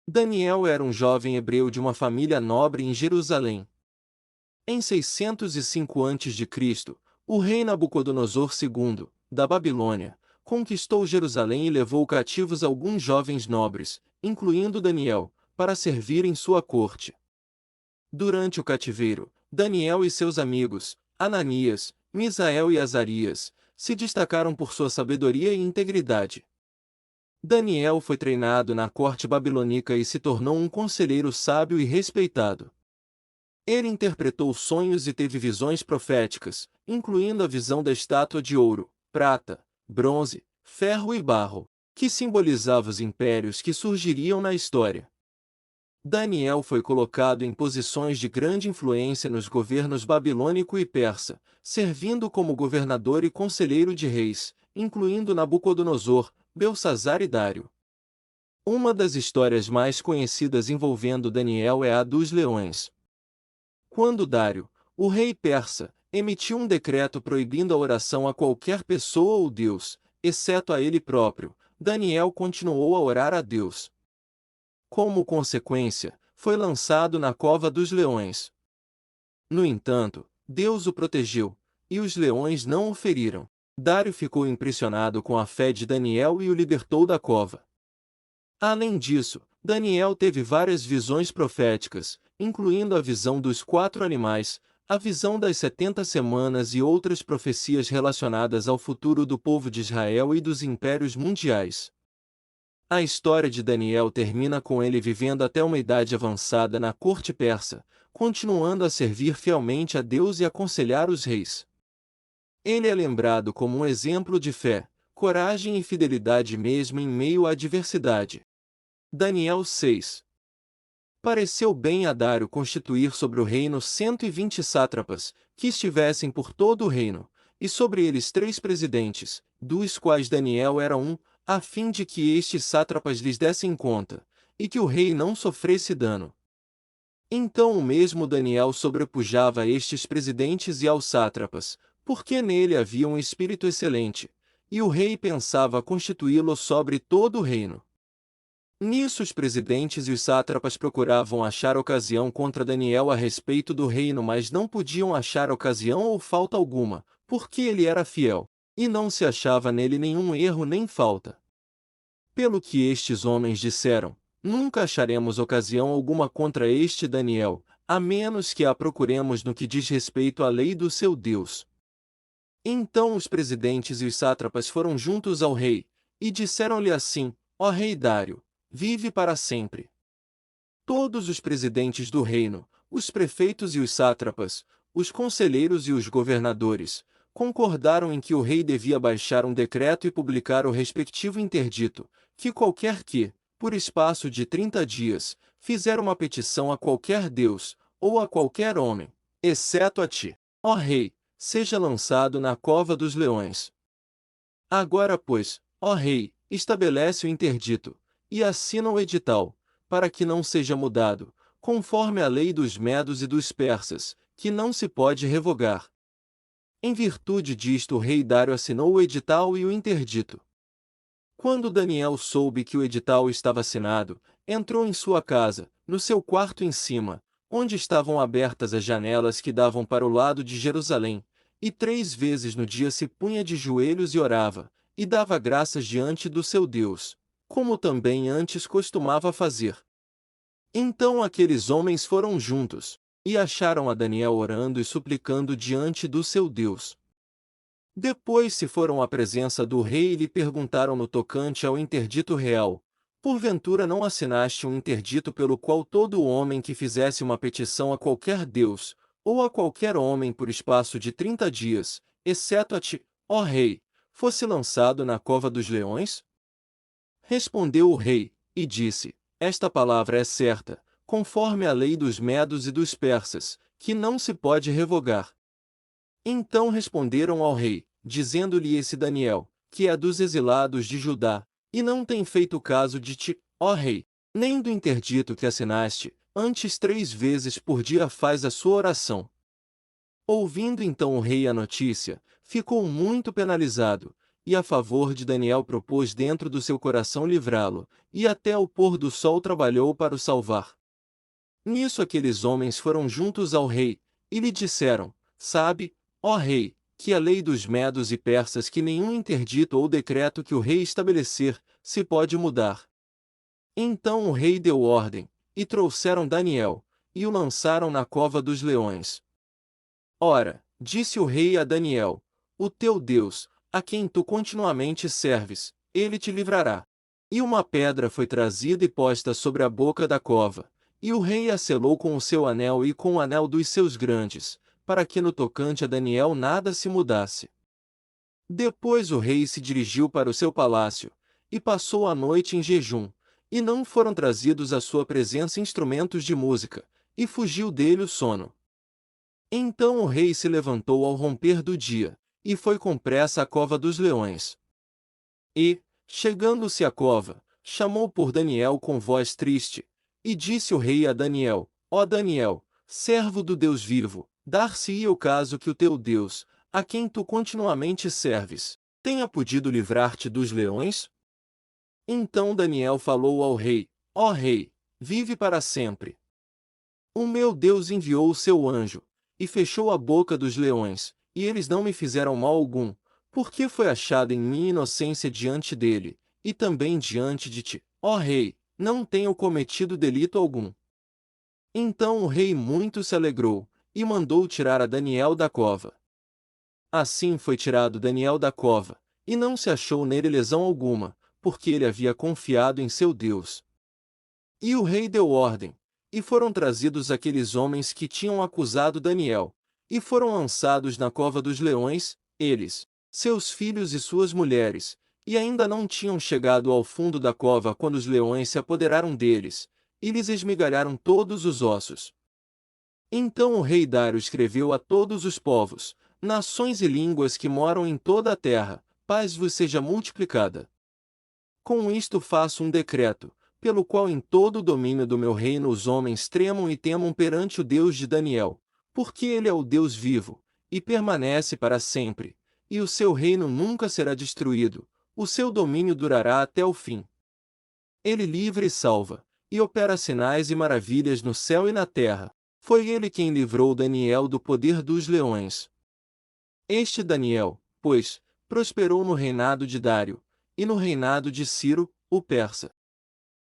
Daniel era um jovem hebreu de uma família nobre em Jerusalém. Em 605 a.C., o rei Nabucodonosor II, da Babilônia, conquistou Jerusalém e levou cativos alguns jovens nobres, incluindo Daniel, para servir em sua corte. Durante o cativeiro, Daniel e seus amigos, Ananias, Misael e Azarias, se destacaram por sua sabedoria e integridade. Daniel foi treinado na corte babilônica e se tornou um conselheiro sábio e respeitado. Ele interpretou sonhos e teve visões proféticas, incluindo a visão da estátua de ouro, prata, bronze, ferro e barro, que simbolizava os impérios que surgiriam na história. Daniel foi colocado em posições de grande influência nos governos babilônico e persa, servindo como governador e conselheiro de reis, incluindo Nabucodonosor, Belsazar e Dário. Uma das histórias mais conhecidas envolvendo Daniel é a dos leões. Quando Dário, o rei persa, emitiu um decreto proibindo a oração a qualquer pessoa ou Deus, exceto a ele próprio, Daniel continuou a orar a Deus. Como consequência, foi lançado na cova dos leões. No entanto, Deus o protegeu, e os leões não o feriram. Dário ficou impressionado com a fé de Daniel e o libertou da cova. Além disso, Daniel teve várias visões proféticas, incluindo a visão dos 4 animais, a visão das 70 semanas e outras profecias relacionadas ao futuro do povo de Israel e dos impérios mundiais. A história de Daniel termina com ele vivendo até uma idade avançada na corte persa, continuando a servir fielmente a Deus e aconselhar os reis. Ele é lembrado como um exemplo de fé, coragem e fidelidade mesmo em meio à adversidade. Daniel 6. Pareceu bem a Dário constituir sobre o reino 120 sátrapas, que estivessem por todo o reino, e sobre eles 3 presidentes, dos quais Daniel era um, a fim de que estes sátrapas lhes dessem conta, e que o rei não sofresse dano. Então o mesmo Daniel sobrepujava a estes presidentes e aos sátrapas, porque nele havia um espírito excelente, e o rei pensava constituí-lo sobre todo o reino. Nisso os presidentes e os sátrapas procuravam achar ocasião contra Daniel a respeito do reino, mas não podiam achar ocasião ou falta alguma, porque ele era fiel, e não se achava nele nenhum erro nem falta. Pelo que estes homens disseram, nunca acharemos ocasião alguma contra este Daniel, a menos que a procuremos no que diz respeito à lei do seu Deus. Então os presidentes e os sátrapas foram juntos ao rei, e disseram-lhe assim: Ó rei Dário, vive para sempre. Todos os presidentes do reino, os prefeitos e os sátrapas, os conselheiros e os governadores, concordaram em que o rei devia baixar um decreto e publicar o respectivo interdito, que qualquer que, por espaço de 30 dias, fizer uma petição a qualquer deus, ou a qualquer homem, exceto a ti, ó rei, seja lançado na cova dos leões. Agora, pois, ó rei, estabelece o interdito, e assina o edital, para que não seja mudado, conforme a lei dos medos e dos persas, que não se pode revogar. Em virtude disto o rei Dário assinou o edital e o interdito. Quando Daniel soube que o edital estava assinado, entrou em sua casa, no seu quarto em cima, onde estavam abertas as janelas que davam para o lado de Jerusalém, e 3 vezes no dia se punha de joelhos e orava, e dava graças diante do seu Deus, como também antes costumava fazer. Então aqueles homens foram juntos, e acharam a Daniel orando e suplicando diante do seu Deus. Depois se foram à presença do rei e lhe perguntaram no tocante ao interdito real: Porventura não assinaste um interdito pelo qual todo homem que fizesse uma petição a qualquer deus, ou a qualquer homem por espaço de 30 dias, exceto a ti, ó rei, fosse lançado na cova dos leões? Respondeu o rei, e disse: Esta palavra é certa, conforme a lei dos medos e dos persas, que não se pode revogar. Então responderam ao rei, dizendo-lhe esse Daniel, que é dos exilados de Judá, e não tem feito caso de ti, ó rei, nem do interdito que assinaste, antes 3 vezes por dia faz a sua oração. Ouvindo então o rei a notícia, ficou muito penalizado, e a favor de Daniel propôs dentro do seu coração livrá-lo, e até o pôr do sol trabalhou para o salvar. Nisso aqueles homens foram juntos ao rei, e lhe disseram: Sabe, ó rei, que a lei dos medos e persas que nenhum interdito ou decreto que o rei estabelecer, se pode mudar. Então o rei deu ordem, e trouxeram Daniel, e o lançaram na cova dos leões. Ora, disse o rei a Daniel: O teu Deus, a quem tu continuamente serves, ele te livrará. E uma pedra foi trazida e posta sobre a boca da cova, e o rei a selou com o seu anel e com o anel dos seus grandes, para que no tocante a Daniel nada se mudasse. Depois o rei se dirigiu para o seu palácio, e passou a noite em jejum, e não foram trazidos à sua presença instrumentos de música, e fugiu dele o sono. Então o rei se levantou ao romper do dia, e foi com pressa à cova dos leões. E, chegando-se à cova, chamou por Daniel com voz triste, e disse o rei a Daniel: Ó Daniel, servo do Deus vivo, dar-se-ia o caso que o teu Deus, a quem tu continuamente serves, tenha podido livrar-te dos leões? Então Daniel falou ao rei: Ó rei, vive para sempre. O meu Deus enviou o seu anjo, e fechou a boca dos leões, e eles não me fizeram mal algum, porque foi achada em mim inocência diante dele, e também diante de ti, ó rei, não tenho cometido delito algum. Então o rei muito se alegrou, e mandou tirar a Daniel da cova. Assim foi tirado Daniel da cova, e não se achou nele lesão alguma, porque ele havia confiado em seu Deus. E o rei deu ordem, e foram trazidos aqueles homens que tinham acusado Daniel, e foram lançados na cova dos leões, eles, seus filhos e suas mulheres, e ainda não tinham chegado ao fundo da cova quando os leões se apoderaram deles, e lhes esmigalharam todos os ossos. Então o rei Dário escreveu a todos os povos, nações e línguas que moram em toda a terra: paz vos seja multiplicada. Com isto faço um decreto, pelo qual em todo o domínio do meu reino os homens tremam e temam perante o Deus de Daniel, porque ele é o Deus vivo, e permanece para sempre, e o seu reino nunca será destruído, o seu domínio durará até o fim. Ele livra e salva, e opera sinais e maravilhas no céu e na terra. Foi ele quem livrou Daniel do poder dos leões. Este Daniel, pois, prosperou no reinado de Dário, e no reinado de Ciro, o persa.